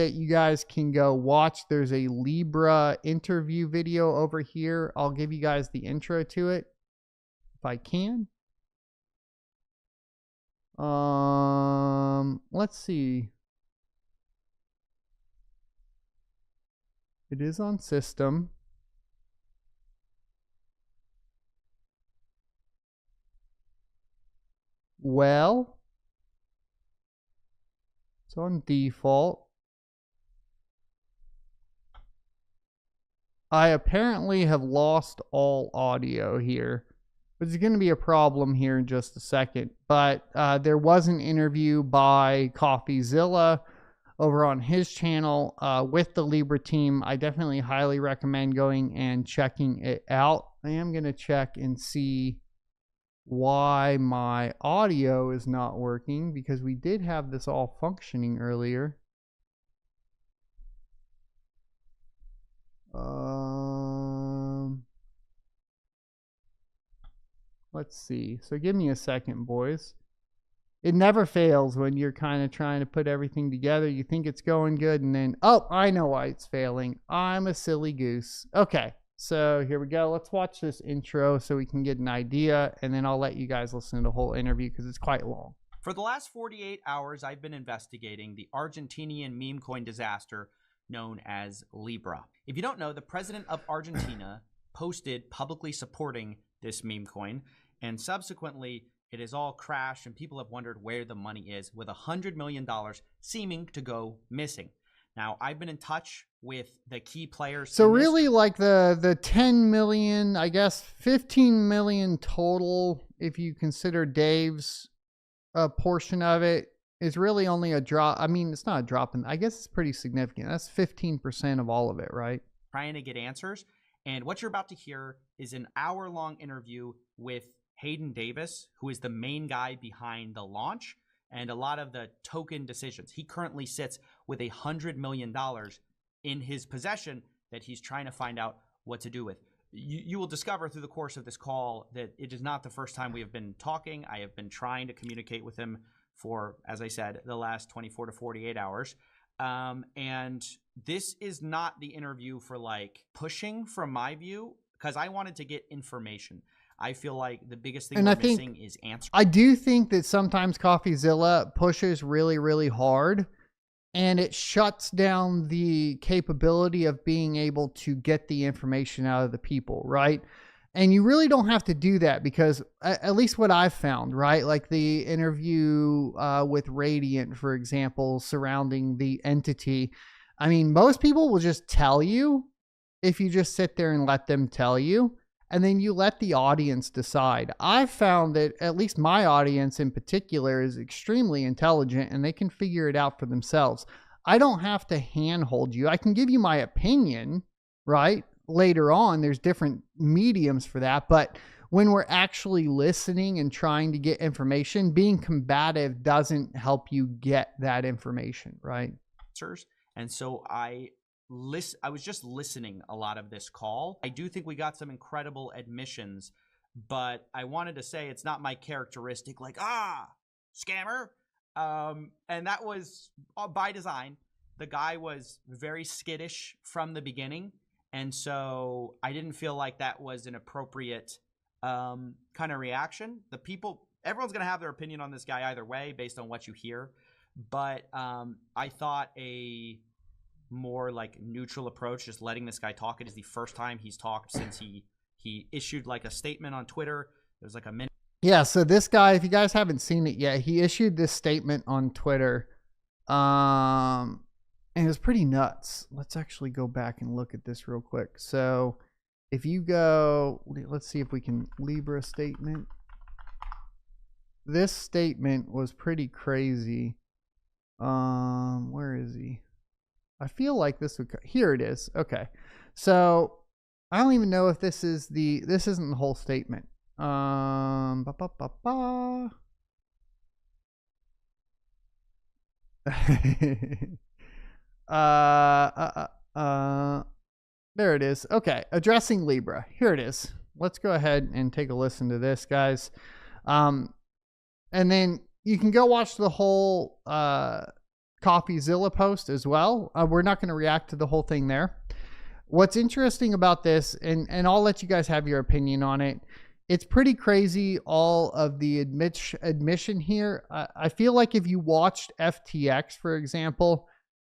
that you guys can go watch. There's a Libra interview video over here. I'll give you guys the intro to it if I can. Let's see. It is on system. Well, it's on default. I apparently have lost all audio here, which is going to be a problem here in just a second. But there was an interview by CoffeeZilla over on his channel with the Libra team. I definitely highly recommend going and checking it out. I am going to check and see why my audio is not working, because we did have this all functioning earlier. Let's see. So give me a second, boys. It never fails when you're kind of trying to put everything together. You think it's going good, and then, oh, I know why it's failing. I'm a silly goose. Okay, so here we go. Let's watch this intro so we can get an idea, and then I'll let you guys listen to the whole interview because it's quite long. For the last 48 hours, I've been investigating the Argentinian meme coin disaster known as Libra. If you don't know, the president of Argentina posted publicly supporting this meme coin, and subsequently it has all crashed, and people have wondered where the money is, with $100 million seeming to go missing. Now, I've been in touch with the key players. So really, like the 10 million, I guess 15 million total, if you consider Dave's portion of it, is really only a drop. I mean, it's not a drop in, I guess it's pretty significant. That's 15% of all of it, right? Trying to get answers. And what you're about to hear is an hour-long interview with Hayden Davis, who is the main guy behind the launch and a lot of the token decisions. He currently sits with $100 million in his possession that he's trying to find out what to do with. You will discover through the course of this call that it is not the first time we have been talking. I have been trying to communicate with him for, as I said, the last 24 to 48 hours. And this is not the interview for like pushing from my view, because I wanted to get information. I feel like the biggest thing we're missing is answers. I do think that sometimes CoffeeZilla pushes really, really hard, and it shuts down the capability of being able to get the information out of the people, right? And you really don't have to do that, because at least what I've found, right? Like the interview with Radiant, for example, surrounding the entity. I mean, most people will just tell you if you just sit there and let them tell you. And then you let the audience decide. I've found that at least my audience in particular is extremely intelligent, and they can figure it out for themselves. I don't have to handhold you. I can give you my opinion, right? Later on, there's different mediums for that. But when we're actually listening and trying to get information, being combative doesn't help you get that information, right? And so I was just listening a lot of this call. I do think we got some incredible admissions, but I wanted to say it's not my characteristic, like, scammer. And that was by design. The guy was very skittish from the beginning. And so I didn't feel like that was an appropriate kind of reaction. Everyone's going to have their opinion on this guy either way based on what you hear. But I thought a more like neutral approach, just letting this guy talk. It is the first time he's talked since he issued like a statement on Twitter. It was like a minute. Yeah, so this guy, if you guys haven't seen it yet, he issued this statement on Twitter. And it was pretty nuts. Let's actually go back and look at this real quick. So if you go, let's see if we can Libra statement. This statement was pretty crazy. Where is he? I feel like this would, here it is. Okay. So I don't even know if this isn't the whole statement. There it is. Okay. Addressing Libra. Here it is. Let's go ahead and take a listen to this, guys. And then you can go watch the whole, CoffeeZilla post as well. We're not going to react to the whole thing there. What's interesting about this, and I'll let you guys have your opinion on it. It's pretty crazy, all of the admission here. I feel like if you watched FTX, for example,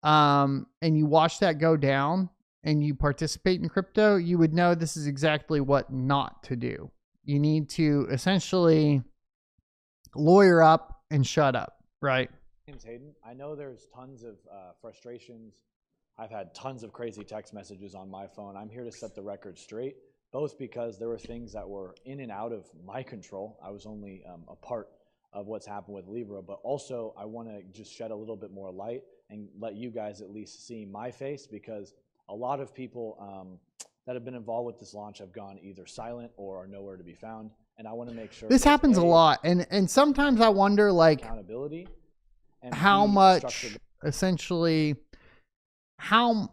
and you watch that go down and you participate in crypto, you would know this is exactly what not to do. You need to essentially lawyer up and shut up, right? James Hayden, I know there's tons of frustrations. I've had tons of crazy text messages on my phone. I'm here to set the record straight, both because there were things that were in and out of my control. I was only a part of what's happened with Libra, but also I want to just shed a little bit more light and let you guys at least see my face, because a lot of people that have been involved with this launch have gone either silent or are nowhere to be found. And I want to make sure this happens a lot. And sometimes I wonder, like, accountability and how much essentially how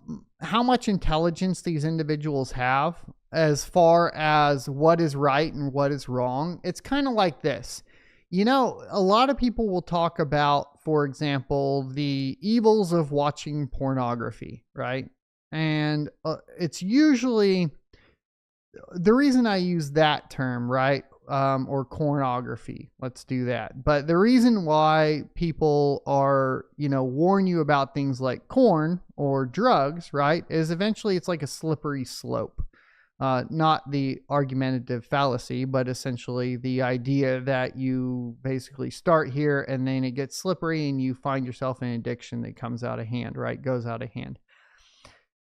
much intelligence these individuals have as far as what is right and what is wrong. It's kind of like this. You know, a lot of people will talk about, for example, the evils of watching pornography, right? And it's usually the reason I use that term, right? Or pornography. Let's do that. But the reason why people are, warn you about things like corn or drugs, right, is eventually it's like a slippery slope. Not the argumentative fallacy, but essentially the idea that you basically start here and then it gets slippery and you find yourself in addiction that comes out of hand, right? Goes out of hand.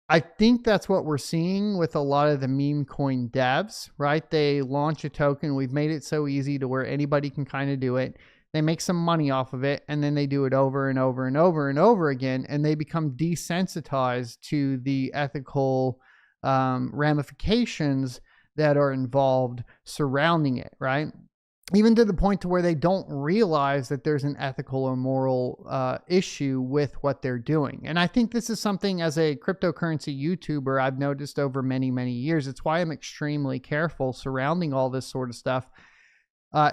I think that's what we're seeing with a lot of the meme coin devs, right? They launch a token. We've made it so easy to where anybody can kind of do it. They make some money off of it, and then they do it over and over and over and over again, and they become desensitized to the ethical ramifications that are involved surrounding it, right? Even to the point to where they don't realize that there's an ethical or moral issue with what they're doing. And I think this is something, as a cryptocurrency YouTuber, I've noticed over many, many years. It's why I'm extremely careful surrounding all this sort of stuff.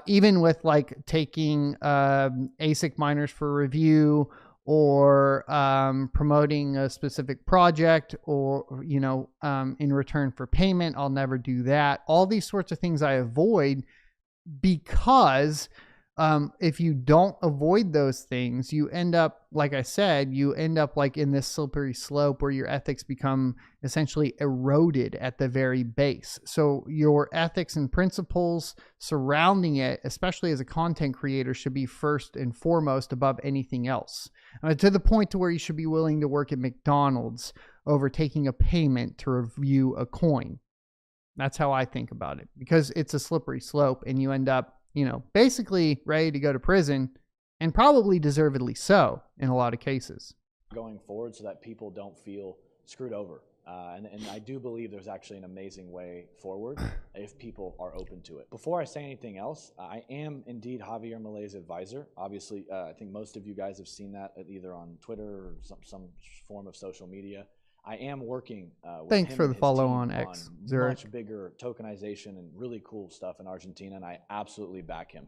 Even with like taking ASIC miners for review, or promoting a specific project, or, in return for payment, I'll never do that. All these sorts of things I avoid, because if you don't avoid those things, you end up, like I said, like in this slippery slope where your ethics become essentially eroded at the very base. So your ethics and principles surrounding it, especially as a content creator, should be first and foremost above anything else. To the point to where you should be willing to work at McDonald's over taking a payment to review a coin. That's how I think about it, because it's a slippery slope and you end up, basically ready to go to prison, and probably deservedly so in a lot of cases. Going forward so that people don't feel screwed over. And I do believe there's actually an amazing way forward if people are open to it. Before I say anything else, I am indeed Javier Malay's advisor. Obviously, I think most of you guys have seen that either on Twitter or some form of social media. I am working with Thanks him for and the his follow team on X, Zurich. much bigger tokenization and really cool stuff in Argentina, and I absolutely back him.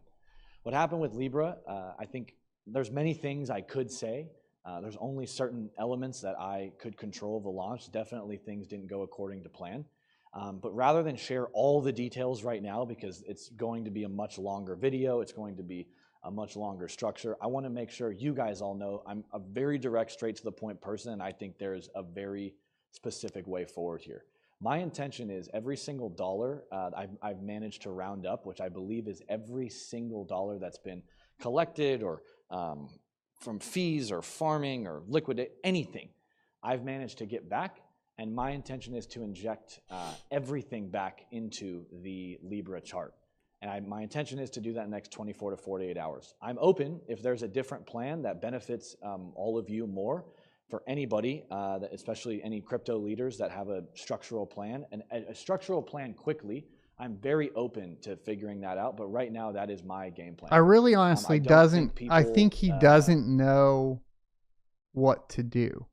What happened with Libra, I think there's many things I could say. There's only certain elements that I could control the launch. Definitely things didn't go according to plan. But rather than share all the details right now, because it's going to be a much longer video, it's going to be a much longer structure, I want to make sure you guys all know I'm a very direct, straight to the point person, and I think there's a very specific way forward here. My intention is every single dollar I've managed to round up, which I believe is every single dollar that's been collected or from fees or farming or liquidate, anything, I've managed to get back. And my intention is to inject everything back into the Libra chart. And my intention is to do that in the next 24 to 48 hours. I'm open if there's a different plan that benefits all of you more. For anybody, especially any crypto leaders that have a structural plan, and a structural plan quickly, I'm very open to figuring that out. But right now, that is my game plan. I really honestly I think he doesn't know what to do.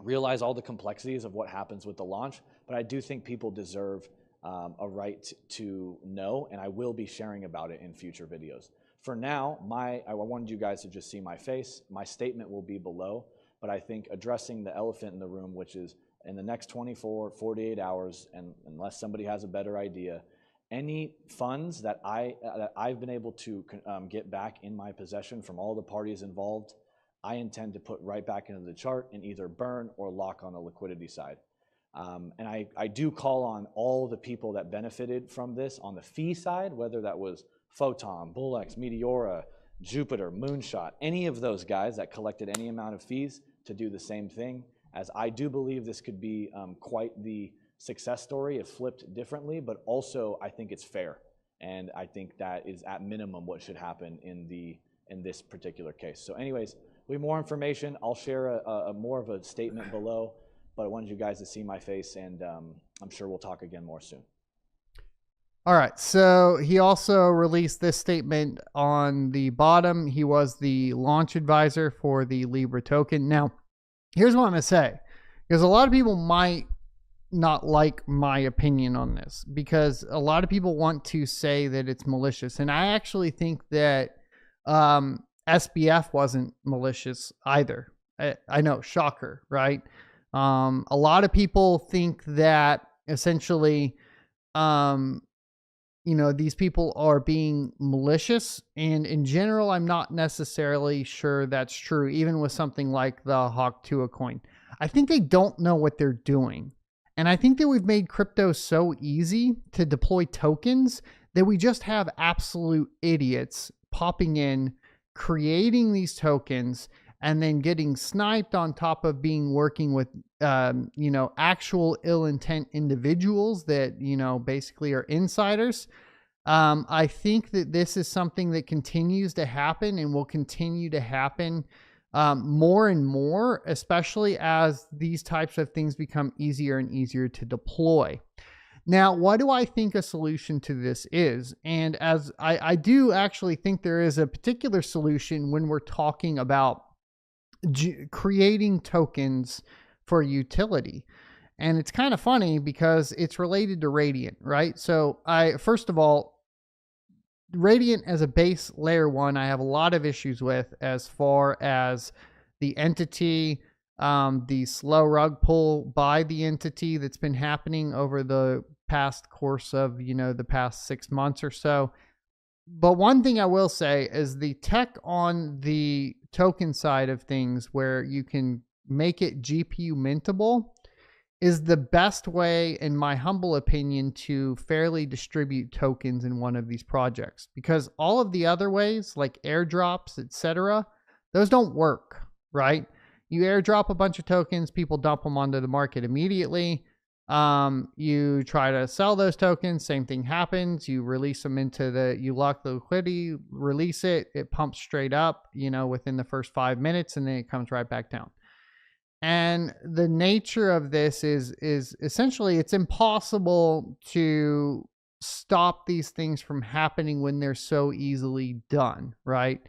Realize all the complexities of what happens with the launch, but I do think people deserve a right to know, and I will be sharing about it in future videos. For now, I wanted you guys to just see my face. My statement will be below, but I think addressing the elephant in the room, which is in the next 24, 48 hours, and unless somebody has a better idea, any funds that I've been able to get back in my possession from all the parties involved, I intend to put right back into the chart and either burn or lock on the liquidity side. And I do call on all the people that benefited from this on the fee side, whether that was Photon, Bullex, Meteora, Jupiter, Moonshot, any of those guys that collected any amount of fees to do the same thing, as I do believe this could be quite the success story if flipped differently, but also I think it's fair. And I think that is at minimum what should happen in this particular case. So anyways, we have more information. I'll share a more of a statement below, but I wanted you guys to see my face, and I'm sure we'll talk again more soon. All right, so he also released this statement on the bottom. He was the launch advisor for the Libra token. Now, here's what I'm going to say, because a lot of people might not like my opinion on this, because a lot of people want to say that it's malicious. And I actually think that SBF wasn't malicious either. I know, shocker, right? A lot of people think that essentially, these people are being malicious, and in general, I'm not necessarily sure that's true, even with something like the Hawk Tua coin. I think they don't know what they're doing. And I think that we've made crypto so easy to deploy tokens that we just have absolute idiots popping in, creating these tokens, and then getting sniped on top of working with, actual ill intent individuals that, basically are insiders. I think that this is something that continues to happen and will continue to happen more and more, especially as these types of things become easier and easier to deploy. Now, what do I think a solution to this is? And as I do actually think there is a particular solution when we're talking about creating tokens for utility. And it's kind of funny because it's related to Radiant, right? So first of all, Radiant as a base layer 1, I have a lot of issues with as far as the entity, the slow rug pull by the entity that's been happening over the past course of, the past 6 months or so. But one thing I will say is the tech on the token side of things, where you can make it GPU mintable, is the best way, in my humble opinion, to fairly distribute tokens in one of these projects. Because all of the other ways, like airdrops, etc., those don't work, right? You airdrop a bunch of tokens, people dump them onto the market immediately. You try to sell those tokens, same thing happens. You release them you lock the liquidity, release it, it pumps straight up, within the first 5 minutes, and then it comes right back down. And the nature of this is essentially it's impossible to stop these things from happening when they're so easily done, right?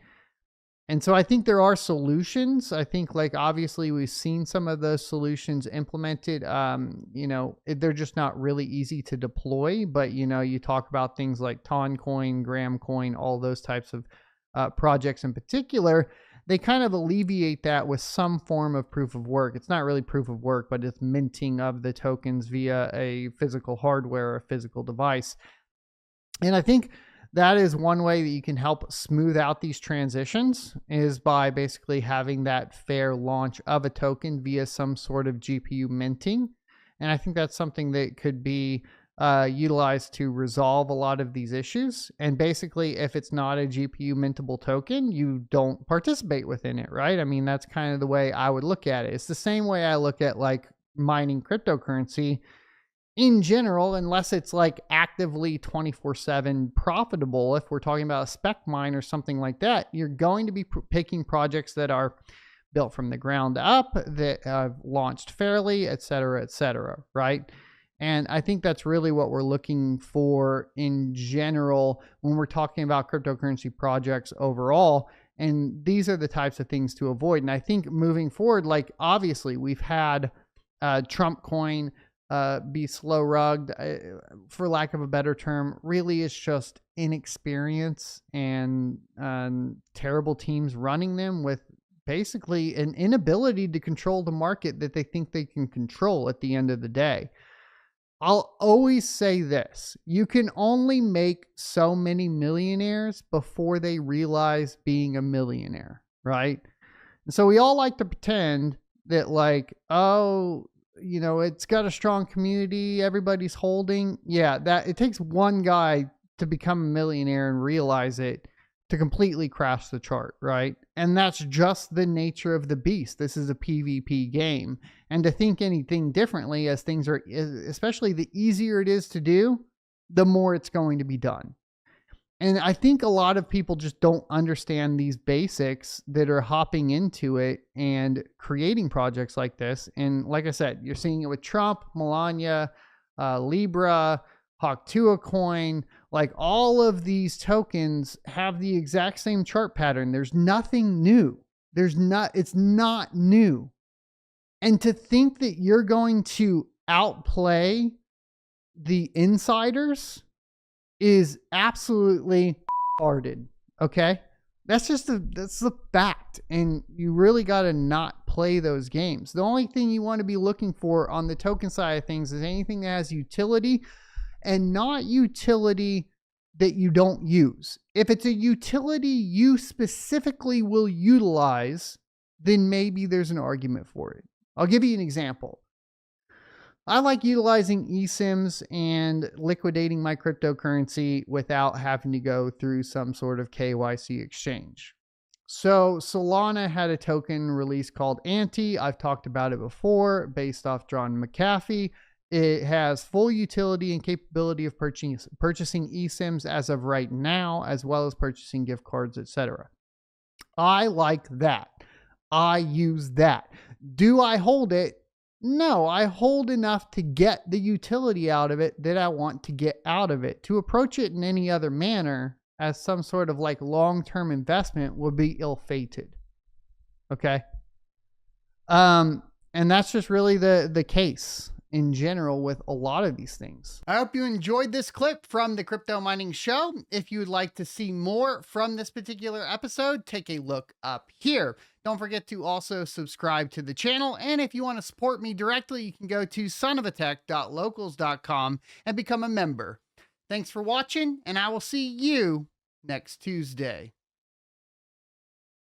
And so I think there are solutions. I think, like, obviously we've seen some of those solutions implemented. They're just not really easy to deploy, but, you talk about things like Toncoin, Gramcoin, all those types of projects in particular. They kind of alleviate that with some form of proof of work. It's not really proof of work, but it's minting of the tokens via a physical hardware or a physical device. And I think that is one way that you can help smooth out these transitions, is by basically having that fair launch of a token via some sort of GPU minting. And I think that's something that could be utilized to resolve a lot of these issues. And basically, if it's not a GPU mintable token, you don't participate within it, right? I mean, that's kind of the way I would look at it. It's the same way I look at, like, mining cryptocurrency in general, unless it's like actively 24/7 profitable. If we're talking about a spec mine or something like that, you're going to be picking projects that are built from the ground up, that have launched fairly, et cetera, right? And I think that's really what we're looking for in general when we're talking about cryptocurrency projects overall. And these are the types of things to avoid. And I think moving forward, like, obviously we've had Trump coin, be slow rugged, for lack of a better term. Really, it's just inexperience and terrible teams running them with basically an inability to control the market that they think they can control at the end of the day. I'll always say this: you can only make so many millionaires before they realize being a millionaire, right? And so we all like to pretend that, like, oh, you know, it's got a strong community, everybody's holding. Yeah, that it takes one guy to become a millionaire and realize it to completely crash the chart, right? And that's just the nature of the beast. This is a PvP game. And to think anything differently, as things are, especially the easier it is to do, the more it's going to be done. And I think a lot of people just don't understand these basics that are hopping into it and creating projects like this. And like I said, you're seeing it with Trump, Melania, Libra, Hawk2a coin. Like, all of these tokens have the exact same chart pattern. There's nothing new. It's not new. And to think that you're going to outplay the insiders is absolutely retarded. Okay? That's the fact. And you really got to not play those games. The only thing you want to be looking for on the token side of things is anything that has utility, and not utility that you don't use. If it's a utility you specifically will utilize, then maybe there's an argument for it. I'll give you an example. I like utilizing eSIMs and liquidating my cryptocurrency without having to go through some sort of KYC exchange. So Solana had a token release called Anti. I've talked about it before, based off John McAfee. It has full utility and capability of purchasing eSIMs as of right now, as well as purchasing gift cards, etc. I like that. I use that. Do I hold it? No, I hold enough to get the utility out of it that I want to get out of it. To approach it in any other manner as some sort of like long-term investment would be ill-fated. Okay. And that's just really the case in general with a lot of these things. I hope you enjoyed this clip from the Crypto Mining Show. If you would like to see more from this particular episode, take a look up here. Don't forget to also subscribe to the channel. And if you want to support me directly, you can go to sonofatech.locals.com and become a member. Thanks for watching, and I will see you next Tuesday.